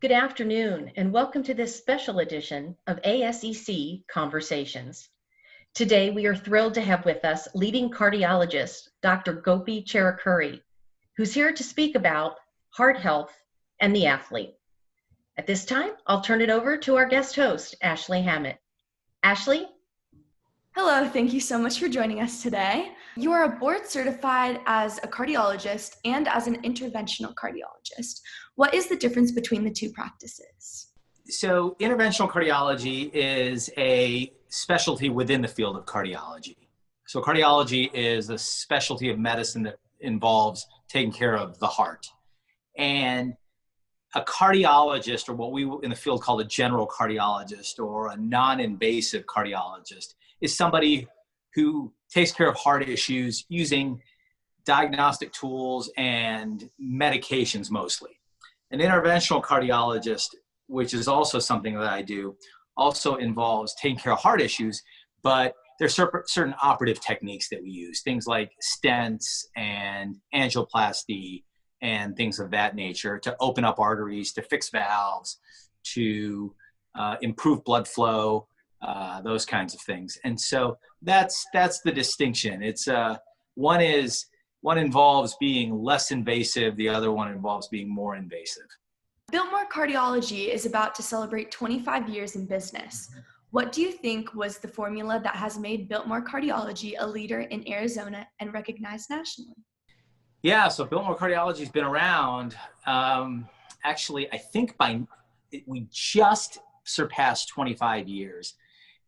Good afternoon, and welcome to this special edition of ASEC Conversations. Today, we are thrilled to have with us leading cardiologist, Dr. Gopi Cherukuri, who's here to speak about heart health and the athlete. At this time, I'll turn it over to our guest host, Ashley Hammett. Ashley? Hello, thank you so much for joining us today. You are board certified as a cardiologist and as an interventional cardiologist. What is the difference between the two practices? So interventional cardiology is a specialty within the field of cardiology. So cardiology is a specialty of medicine that involves taking care of the heart. And a cardiologist, or what we in the field call a general cardiologist or a non-invasive cardiologist, is somebody who takes care of heart issues using diagnostic tools and medications mostly. An interventional cardiologist, which is also something that I do, also involves taking care of heart issues, but there's certain operative techniques that we use, things like stents and angioplasty and things of that nature to open up arteries, to fix valves, to improve blood flow, those kinds of things. And so that's the distinction. It's one involves being less invasive, the other one involves being more invasive. Biltmore Cardiology is about to celebrate 25 years in business. What do you think was the formula that has made Biltmore Cardiology a leader in Arizona and recognized nationally? Yeah, so Biltmore Cardiology has been around. Actually, I think we just surpassed 25 years.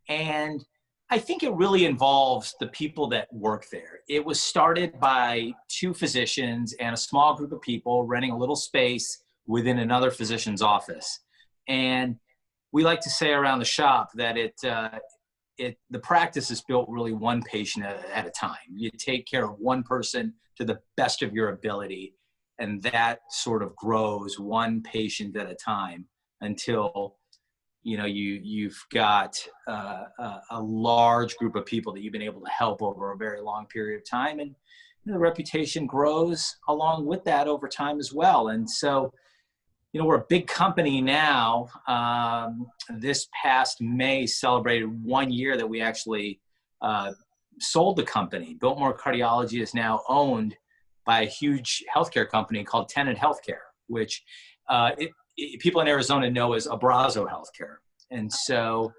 And I think it really involves the people that work there. It was started by two physicians and a small group of people renting a little space within another physician's office. And we like to say around the shop that the practice is built really one patient at a time. You take care of one person to the best of your ability, and that sort of grows one patient at a time until you've got a large group of people that you've been able to help over a very long period of time, and the reputation grows along with that over time as well. And so, we're a big company now. This past May celebrated 1 year that we actually sold the company. Biltmore Cardiology is now owned by a huge healthcare company called Tenet Healthcare, which people in Arizona know as Abrazo Healthcare. And so,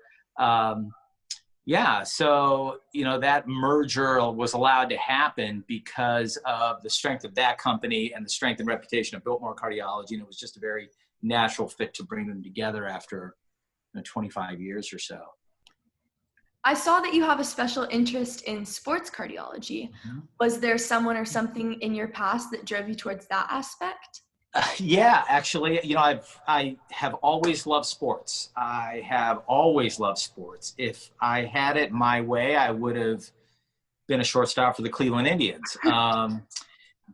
that merger was allowed to happen because of the strength of that company and the strength and reputation of Biltmore Cardiology. And it was just a very natural fit to bring them together after 25 years or so. I saw that you have a special interest in sports cardiology. Mm-hmm. Was there someone or something in your past that drove you towards that aspect? Yeah, actually, I have always loved sports. I have always loved sports. If I had it my way, I would have been a shortstop for the Cleveland Indians.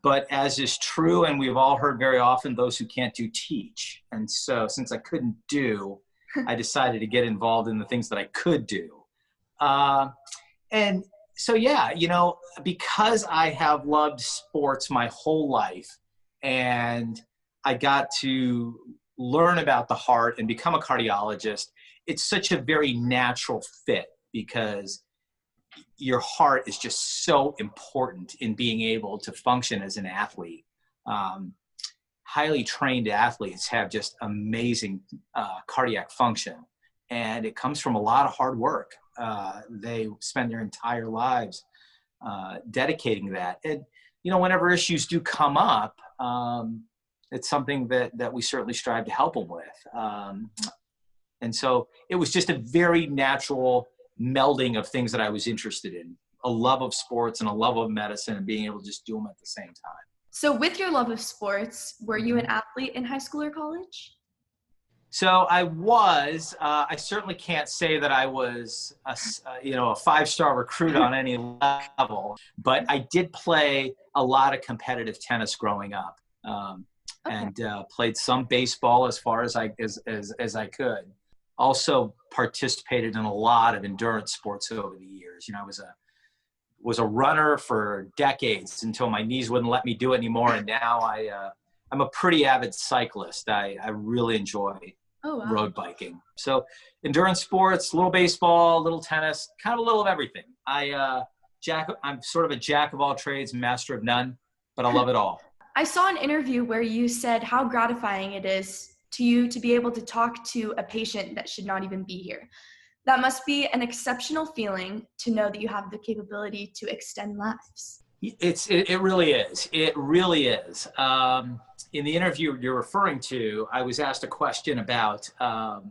But as is true, and we've all heard very often, those who can't do teach. And so since I couldn't do, I decided to get involved in the things that I could do. And so, because I have loved sports my whole life, and I got to learn about the heart and become a cardiologist, it's such a very natural fit because your heart is just so important in being able to function as an athlete. Highly trained athletes have just amazing cardiac function, and it comes from a lot of hard work. They spend their entire lives dedicating that. And, whenever issues do come up, it's something that we certainly strive to help them with. And so it was just a very natural melding of things that I was interested in, a love of sports and a love of medicine and being able to just do them at the same time. So with your love of sports, were you an athlete in high school or college? So I was. I certainly can't say that I was a 5-star recruit on any level, but I did play a lot of competitive tennis growing up, and played some baseball as far as I could. Also participated in a lot of endurance sports over the years. I was a runner for decades until my knees wouldn't let me do it anymore, and now I'm a pretty avid cyclist. I really enjoy Oh, wow. road biking. So endurance sports, a little baseball, a little tennis, kind of a little of everything. I'm sort of a jack of all trades, master of none, but I love it all. I saw an interview where you said how gratifying it is to you to be able to talk to a patient that should not even be here. That must be an exceptional feeling to know that you have the capability to extend lives. It really is. It really is. In the interview you're referring to, I was asked a question about, are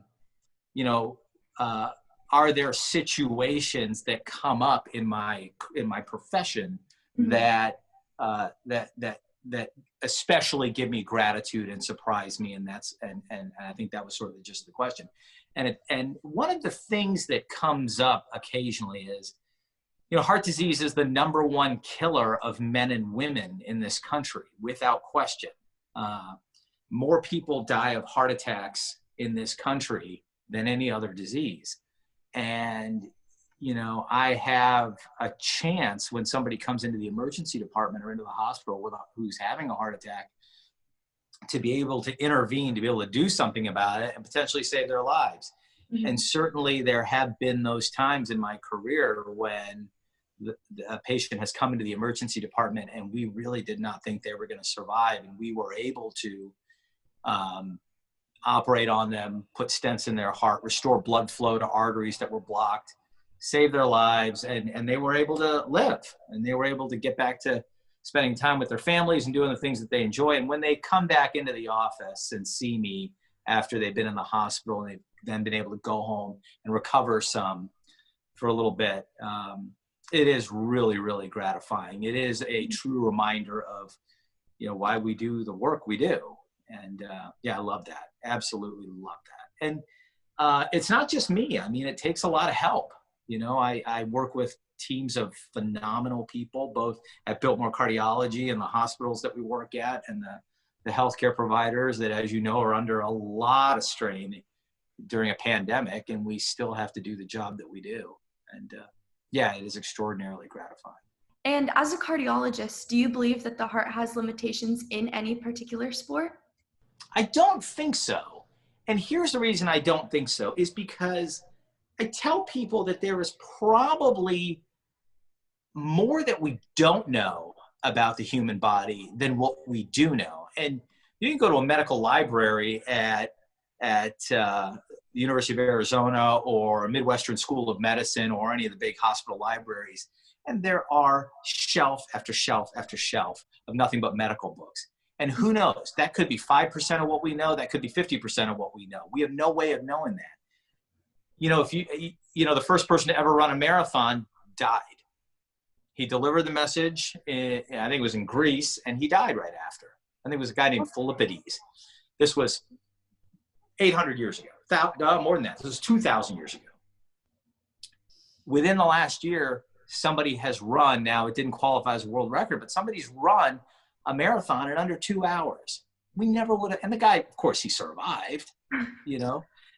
there situations that come up in my profession Mhm. that especially give me gratitude and surprise me, and I think that was sort of the gist of the question. And one of the things that comes up occasionally is, heart disease is the number one killer of men and women in this country, without question. More people die of heart attacks in this country than any other disease. And, I have a chance when somebody comes into the emergency department or into the hospital who's having a heart attack to be able to intervene, to be able to do something about it and potentially save their lives. Mhm. And certainly there have been those times in my career when a patient has come into the emergency department and we really did not think they were going to survive. And we were able to operate on them, put stents in their heart, restore blood flow to arteries that were blocked, save their lives, and they were able to live. And they were able to get back to spending time with their families and doing the things that they enjoy. And when they come back into the office and see me after they've been in the hospital and they've then been able to go home and recover some for a little bit, it is really, really gratifying. It is a true reminder of, why we do the work we do. And I love that. Absolutely love that. And it's not just me. I mean, it takes a lot of help. I work with teams of phenomenal people, both at Biltmore Cardiology and the hospitals that we work at, and the healthcare providers that, as you know, are under a lot of strain during a pandemic, and we still have to do the job that we do. And it is extraordinarily gratifying. And as a cardiologist, do you believe that the heart has limitations in any particular sport? I don't think so. And here's the reason I don't think so, is because I tell people that there is probably more that we don't know about the human body than what we do know. And you can go to a medical library at the University of Arizona or a Midwestern School of Medicine or any of the big hospital libraries, and there are shelf after shelf after shelf of nothing but medical books. And who knows? That could be 5% of what we know. That could be 50% of what we know. We have no way of knowing that. If the first person to ever run a marathon died. He delivered the message, I think it was in Greece, and he died right after. I think it was a guy named Philippides. This was 800 years ago. More than that. This was 2,000 years ago. Within the last year, somebody has run, now it didn't qualify as a world record, but somebody's run a marathon in under 2 hours. We never would have, and the guy, of course, he survived,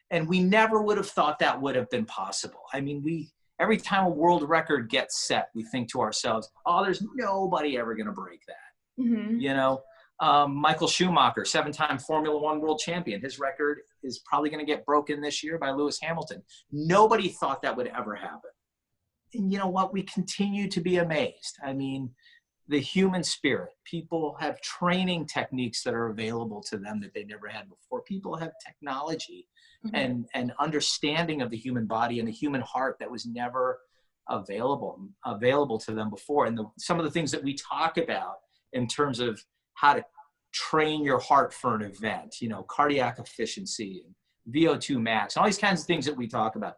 and we never would have thought that would have been possible. I mean, every time a world record gets set, we think to ourselves, oh, there's nobody ever going to break that. Mm-hmm. Michael Schumacher, 7-time Formula One world champion. His record is probably going to get broken this year by Lewis Hamilton. Nobody thought that would ever happen. And you know what? We continue to be amazed. I mean, the human spirit. People have training techniques that are available to them that they never had before. People have technology and understanding of the human body and the human heart that was never available to them before. And some of the things that we talk about in terms of how to train your heart for an event, cardiac efficiency and VO2 max, all these kinds of things that we talk about.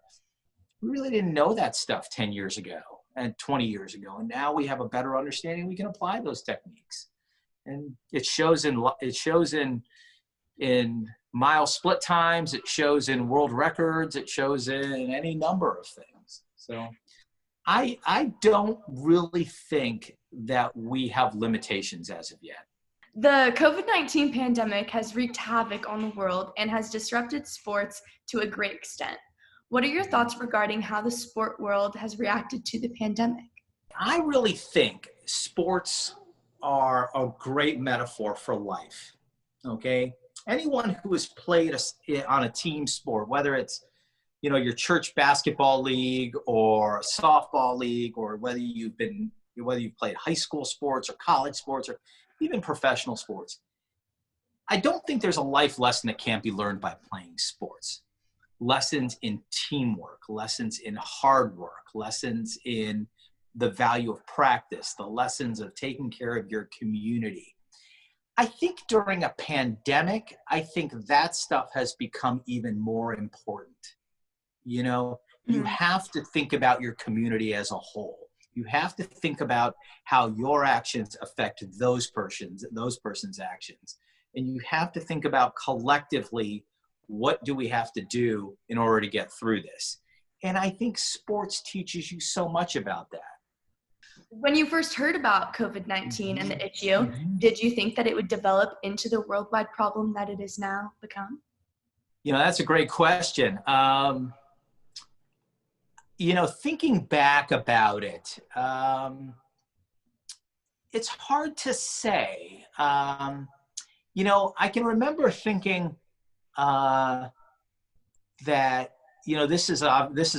We really didn't know that stuff 10 years ago and 20 years ago. And now we have a better understanding. We can apply those techniques. And it shows in mile split times. It shows in world records. It shows in any number of things. So I don't really think that we have limitations as of yet. The COVID-19 pandemic has wreaked havoc on the world and has disrupted sports to a great extent. What are your thoughts regarding how the sport world has reacted to the pandemic? I really think sports are a great metaphor for life. okay? Anyone who has played on a team sport, whether it's, your church basketball league or softball league, or whether you've played high school sports or college sports or even professional sports, I don't think there's a life lesson that can't be learned by playing sports. Lessons in teamwork, lessons in hard work, lessons in the value of practice, the lessons of taking care of your community. I think during a pandemic, I think that stuff has become even more important. You have to think about your community as a whole. You have to think about how your actions affect those person's actions. And you have to think about collectively, what do we have to do in order to get through this? And I think sports teaches you so much about that. When you first heard about COVID-19 and the issue, did you think that it would develop into the worldwide problem that it is now become? That's a great question. Thinking back about it, it's hard to say. I can remember thinking that, this is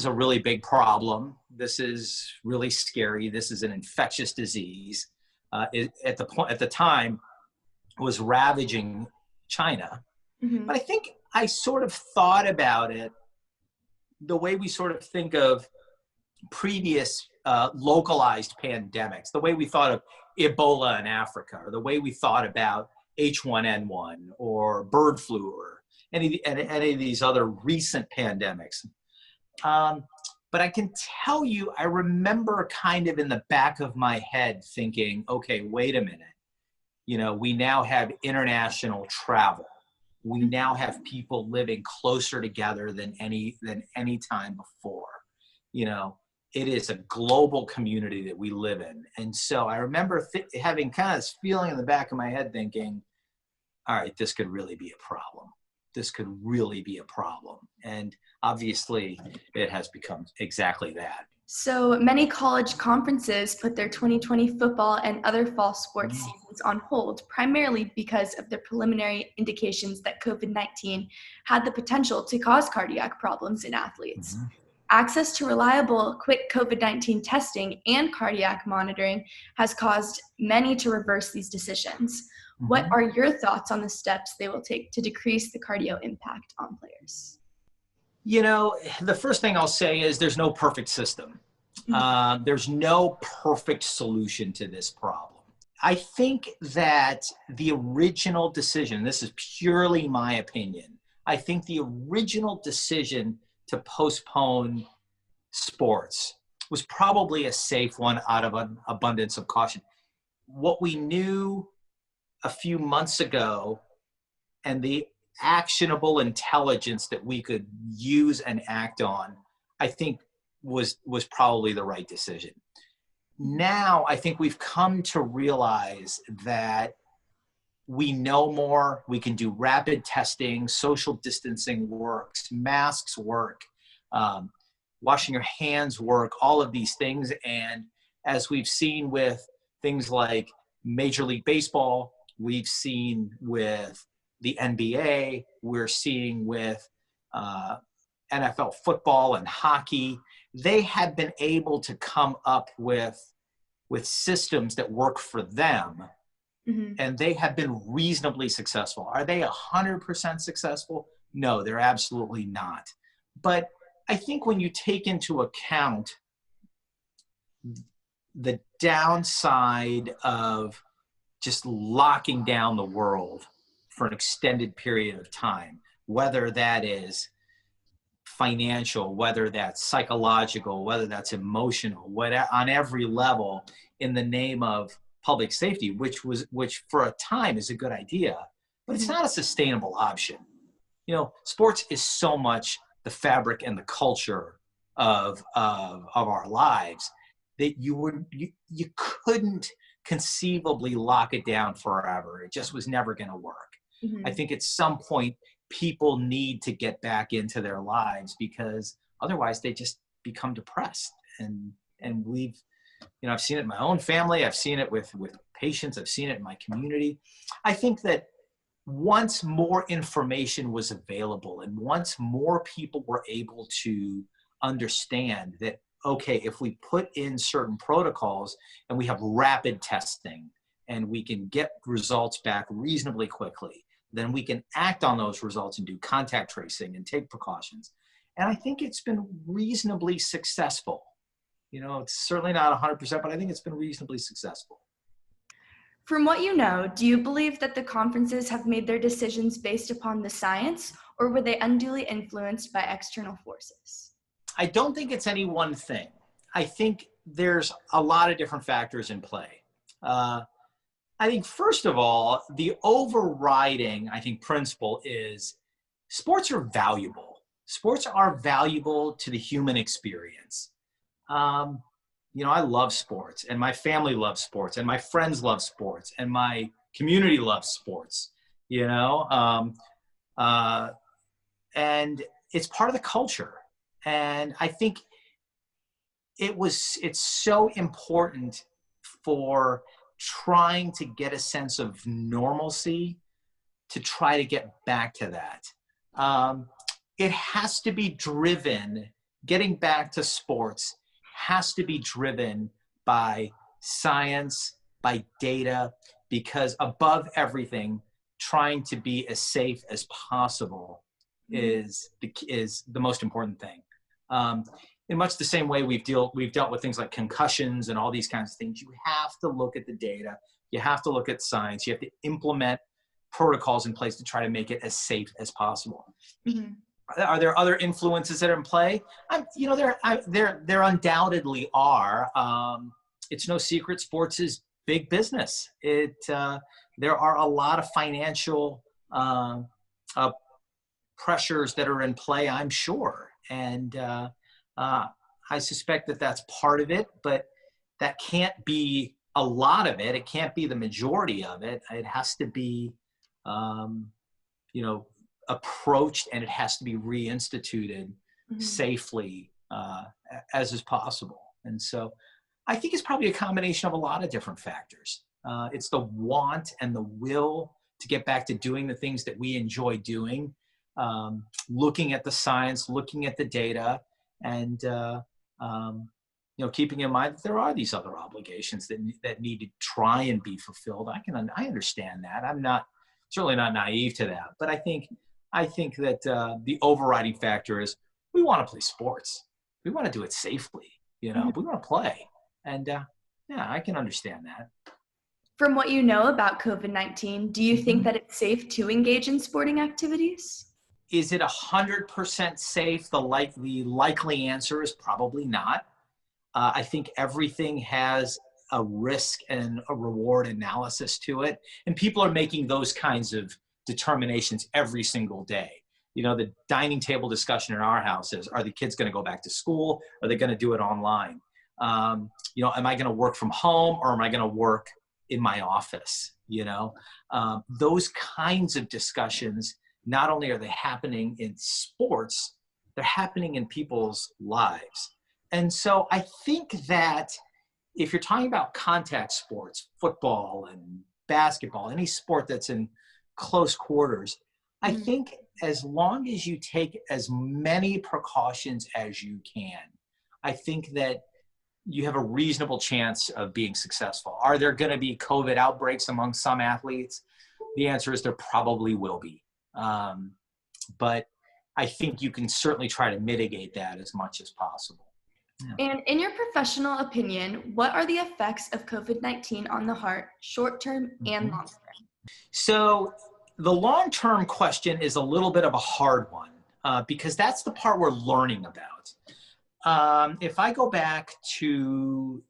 a really big problem. This is really scary. This is an infectious disease. At the time, was ravaging China. Mm-hmm. But I think I sort of thought about it the way we sort of think of previous localized pandemics, the way we thought of Ebola in Africa, or the way we thought about H1N1 or bird flu, or any of these other recent pandemics. But I can tell you, I remember kind of in the back of my head thinking, okay, wait a minute. We now have international travel. We now have people living closer together than any time before. It is a global community that we live in. And so I remember having kind of this feeling in the back of my head thinking, all right, this could really be a problem. This could really be a problem. And obviously it has become exactly that. So many college conferences put their 2020 football and other fall sports seasons on hold, primarily because of the preliminary indications that COVID-19 had the potential to cause cardiac problems in athletes. Mm-hmm. Access to reliable, quick COVID-19 testing and cardiac monitoring has caused many to reverse these decisions. Mm-hmm. What are your thoughts on the steps they will take to decrease the cardio impact on players? The first thing I'll say is there's no perfect system. There's no perfect solution to this problem. I think that the original decision, this is purely my opinion, I think the original decision to postpone sports was probably a safe one out of an abundance of caution. What we knew a few months ago and the actionable intelligence that we could use and act on, I think was probably the right decision. Now, I think we've come to realize that we know more, we can do rapid testing, social distancing works, masks work, washing your hands work, all of these things. And as we've seen with things like Major League Baseball, we've seen with the NBA, we're seeing with NFL football and hockey, they have been able to come up with systems that work for them. Mm-hmm. And they have been reasonably successful. Are they 100% successful? No, they're absolutely not. But I think when you take into account the downside of just locking down the world for an extended period of time, whether that is financial, whether that's psychological, whether that's emotional, on every level, in the name of public safety, which for a time is a good idea, but it's not a sustainable option. Sports is so much the fabric and the culture of our lives that you couldn't conceivably lock it down forever. It just was never going to work. Mm-hmm. I think at some point people need to get back into their lives, because otherwise they just become depressed. And we've, I've seen it in my own family. I've seen it with patients. I've seen it in my community. I think that once more information was available and once more people were able to understand that, okay, if we put in certain protocols and we have rapid testing and we can get results back reasonably quickly, then we can act on those results and do contact tracing and take precautions. And I think it's been reasonably successful. It's certainly not 100%, but I think it's been reasonably successful. From what you know, do you believe that the conferences have made their decisions based upon the science, or were they unduly influenced by external forces? I don't think it's any one thing. I think there's a lot of different factors in play. I think, first of all, the overriding, principle is sports are valuable. Sports are valuable to the human experience. I love sports, and my family loves sports, and my friends love sports, and my community loves sports, and it's part of the culture. And I think it's so important for trying to get a sense of normalcy to try to get back to that. It has to be driven, getting back to sports has to be driven by science, by data, because above everything, trying to be as safe as possible is the most important thing. In much the same way we've dealt with things like concussions and all these kinds of things, you have to look at the data, you have to look at science, you have to implement protocols in place to try to make it as safe as possible. Mm-hmm. Are there other influences that are in play? There undoubtedly are. It's no secret sports is big business. There are a lot of financial pressures that are in play, I'm sure. And I suspect that that's part of it, but that can't be a lot of it. It can't be the majority of it. It has to be, approached, and it has to be reinstituted safely as is possible. And so I think it's probably a combination of a lot of different factors. It's the want and the will to get back to doing the things that we enjoy doing, looking at the science, looking at the data, and keeping in mind that there are these other obligations that need to try and be fulfilled. I understand that. I'm certainly not naive to that, but I think that the overriding factor is we want to play sports. We want to do it safely. We want to play, and I can understand that. From what you know about COVID-19, do you think that it's safe to engage in sporting activities? Is it 100% safe? The likely answer is probably not. I think everything has a risk and a reward analysis to it. And people are making those kinds of determinations every single day. The dining table discussion in our house is, are the kids going to go back to school? Are they going to do it online? Am I going to work from home, or am I going to work in my office? Those kinds of discussions, not only are they happening in sports, they're happening in people's lives. And so I think that if you're talking about contact sports, football and basketball, any sport that's in close quarters, I think as long as you take as many precautions as you can, I think that you have a reasonable chance of being successful. Are there going to be COVID outbreaks among some athletes? The answer is there probably will be. But I think you can certainly try to mitigate that as much as possible. Yeah. And in your professional opinion, what are the effects of COVID-19 on the heart, short-term and long-term? So the long-term question is a little bit of a hard one because that's the part we're learning about. If I go back to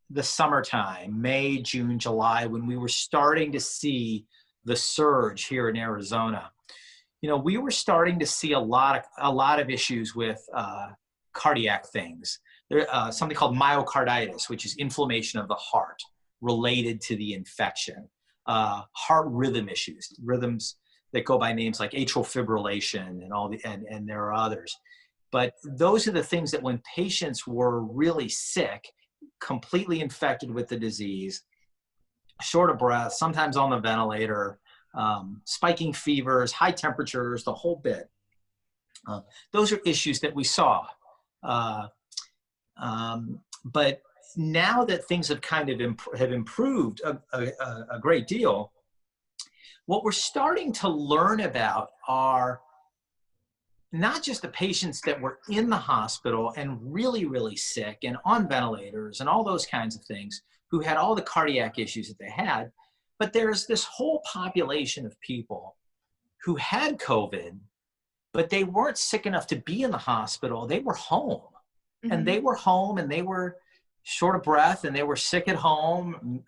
the summertime, May, June, July, when we were starting to see the surge here in Arizona, we were starting to see a lot of issues with cardiac things. There's something called myocarditis, which is inflammation of the heart related to the infection. Heart rhythm issues, rhythms that go by names like atrial fibrillation and there are others. But those are the things that when patients were really sick, completely infected with the disease, short of breath, sometimes on the ventilator, spiking fevers, high temperatures, the whole bit. Those are issues that we saw. But now that things have kind of have improved a great deal, what we're starting to learn about are not just the patients that were in the hospital and really, really sick and on ventilators and all those kinds of things, who had all the cardiac issues that they had, but there's this whole population of people who had COVID, but they weren't sick enough to be in the hospital. They were home. And they were home and they were short of breath and they were sick at home.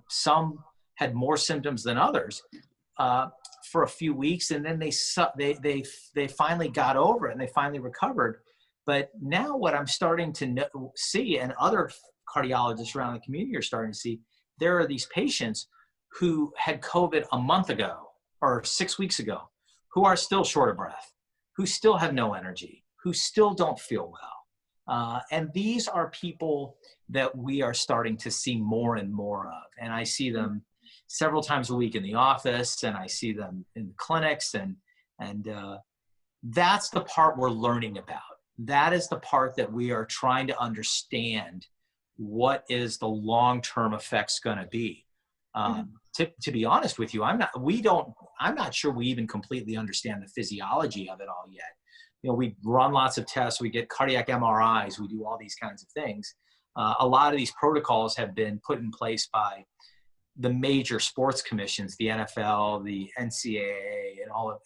Some had more symptoms than others for a few weeks, and then they finally got over it and they finally recovered. But now what I'm starting to see, and other cardiologists around the community are starting to see, there are these patients who had COVID a month ago or 6 weeks ago, who are still short of breath, who still have no energy, who still don't feel well. And these are people that we are starting to see more and more of. And I see them several times a week in the office, and I see them in the clinics, and that's the part we're learning about. That is the part that we are trying to understand. What is the long-term effects going to be? To be honest with you, I'm not sure we even completely understand the physiology of it all yet. You know, we run lots of tests, we get cardiac MRIs, we do all these kinds of things. A lot of these protocols have been put in place by the major sports commissions, the NFL, the NCAA, and all of,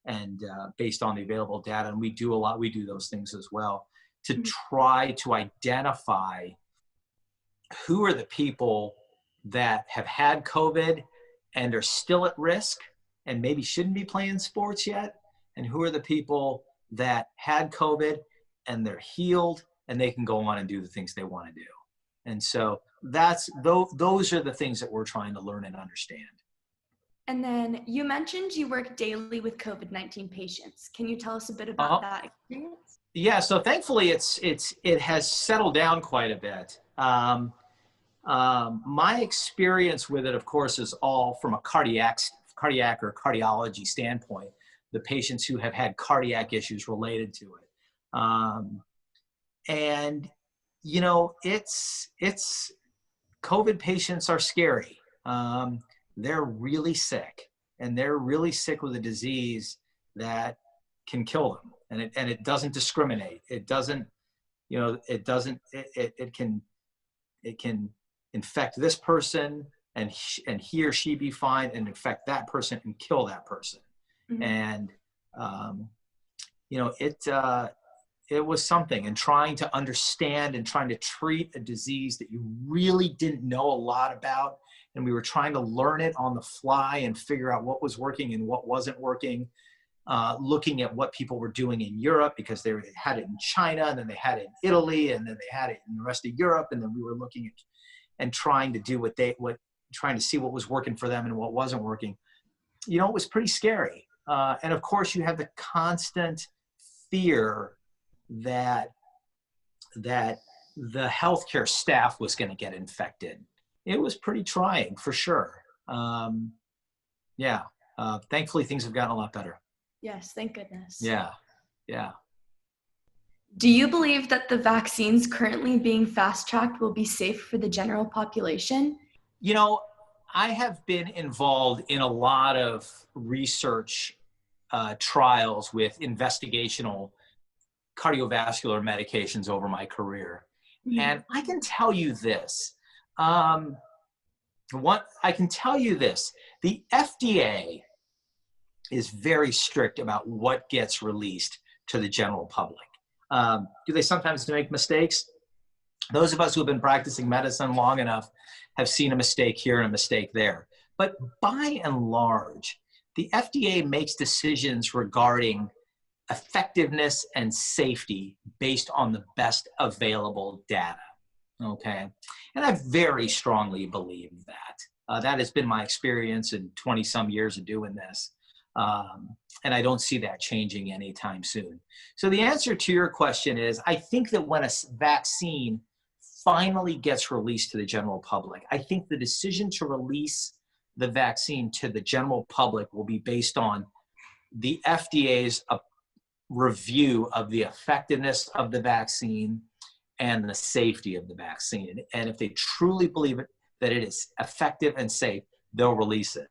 and based on the available data. And we do those things as well to try to identify who are the people that have had COVID and are still at risk and maybe shouldn't be playing sports yet, and who are the people that had COVID and they're healed and they can go on and do the things they want to do. And so those are the things that we're trying to learn and understand. And then you mentioned you work daily with COVID-19 patients. Can you tell us a bit about that experience? Yeah, so thankfully it has settled down quite a bit. My experience with it, of course, is all from a cardiac or cardiology standpoint, the patients who have had cardiac issues related to it. And, you know, it's COVID patients are scary. They're really sick, and they're really sick with a disease that can kill them. And it doesn't discriminate. It doesn't, you know, it can infect this person and he or she be fine, and infect that person and kill that person. And, you know, it was something, and trying to understand and trying to treat a disease that you really didn't know a lot about. And we were trying to learn it on the fly and figure out what was working and what wasn't working. Looking at what people were doing in Europe, because they had it in China, and then they had it in Italy, and then they had it in the rest of Europe. And then we were looking at and trying to do trying to see what was working for them and what wasn't working. You know, it was pretty scary. And of course you have the constant fear that the healthcare staff was going to get infected. It was pretty trying, for sure. Thankfully things have gotten a lot better. Yes, thank goodness. Yeah. Do you believe that the vaccines currently being fast-tracked will be safe for the general population? You know, I have been involved in a lot of research trials with investigational cardiovascular medications over my career. And I can tell you this. The FDA is very strict about what gets released to the general public. Do they sometimes make mistakes? Those of us who have been practicing medicine long enough have seen a mistake here and a mistake there. But by and large, the FDA makes decisions regarding effectiveness and safety based on the best available data. Okay. And I very strongly believe that. That has been my experience in 20 some years of doing this. And I don't see that changing anytime soon. So the answer to your question is, I think that when a vaccine finally gets released to the general public, I think the decision to release the vaccine to the general public will be based on the FDA's review of the effectiveness of the vaccine and the safety of the vaccine. And if they truly believe it, that it is effective and safe, they'll release it.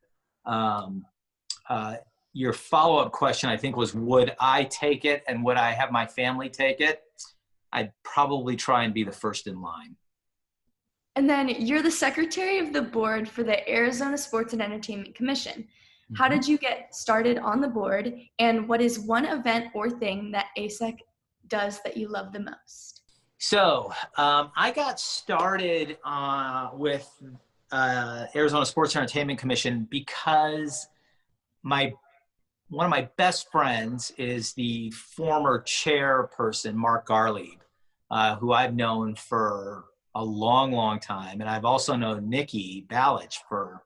Your follow-up question, I think, was, would I take it and would I have my family take it? I'd probably try and be the first in line. And then you're the secretary of the board for the Arizona Sports and Entertainment Commission. How did you get started on the board, and what is one event or thing that ASEC does that you love the most? So I got started with Arizona Sports and Entertainment Commission because one of my best friends is the former chairperson, Mark Garlieb, who I've known for a long, long time. And I've also known Nikki Balich for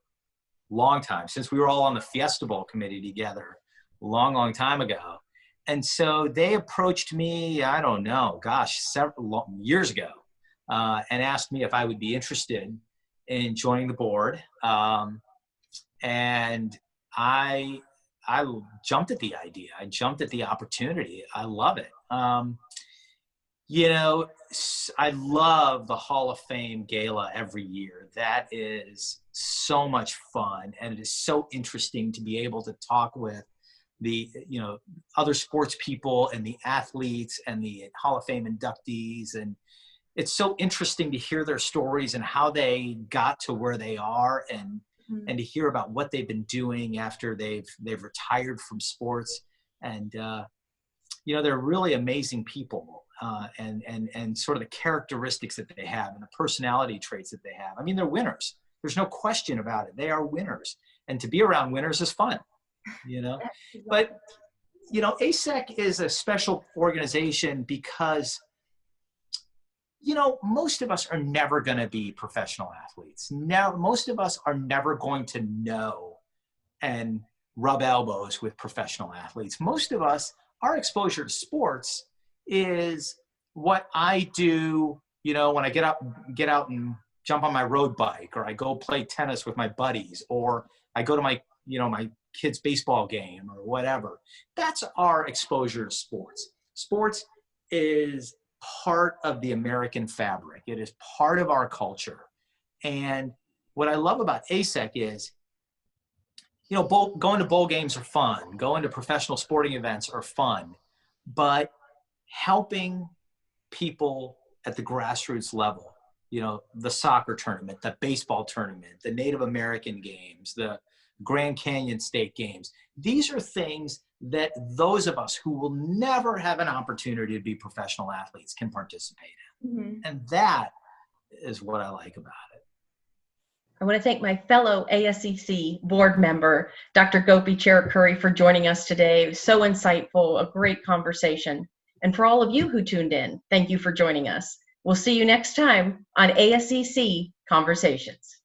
a long time, since we were all on the Fiesta Bowl committee together a long, long time ago. And so they approached me, I don't know, gosh, several years ago, and asked me if I would be interested in joining the board. And I jumped at the idea. I jumped at the opportunity. I love it. You know, I love the Hall of Fame Gala every year. That is so much fun. And it is so interesting to be able to talk with the, you know, other sports people and the athletes and the Hall of Fame inductees. And it's so interesting to hear their stories and how they got to where they are, and to hear about what they've been doing after they've retired from sports. And, you know, they're really amazing people, and sort of the characteristics that they have and the personality traits that they have. I mean, they're winners. There's no question about it. They are winners. And to be around winners is fun, you know. But, you know, ASEC is a special organization because, you know, most of us are never going to be professional athletes. Now, most of us are never going to know and rub elbows with professional athletes. Most of us, our exposure to sports is what I do, you know, when I get out and jump on my road bike, or I go play tennis with my buddies, or I go to my, you know, my kid's baseball game or whatever. That's our exposure to sports. Sports is part of the American fabric. It is part of our culture. And what I love about ASEC is, you know, going to bowl games are fun. Going to professional sporting events are fun. But helping people at the grassroots level, you know, the soccer tournament, the baseball tournament, the Native American games, the Grand Canyon State Games, these are things that those of us who will never have an opportunity to be professional athletes can participate in. And that is what I like about it. I want to thank my fellow ASEC board member, Dr. Gopi Cherukuri, for joining us today. It was so insightful, a great conversation. And for all of you who tuned in, thank you for joining us. We'll see you next time on ASEC Conversations.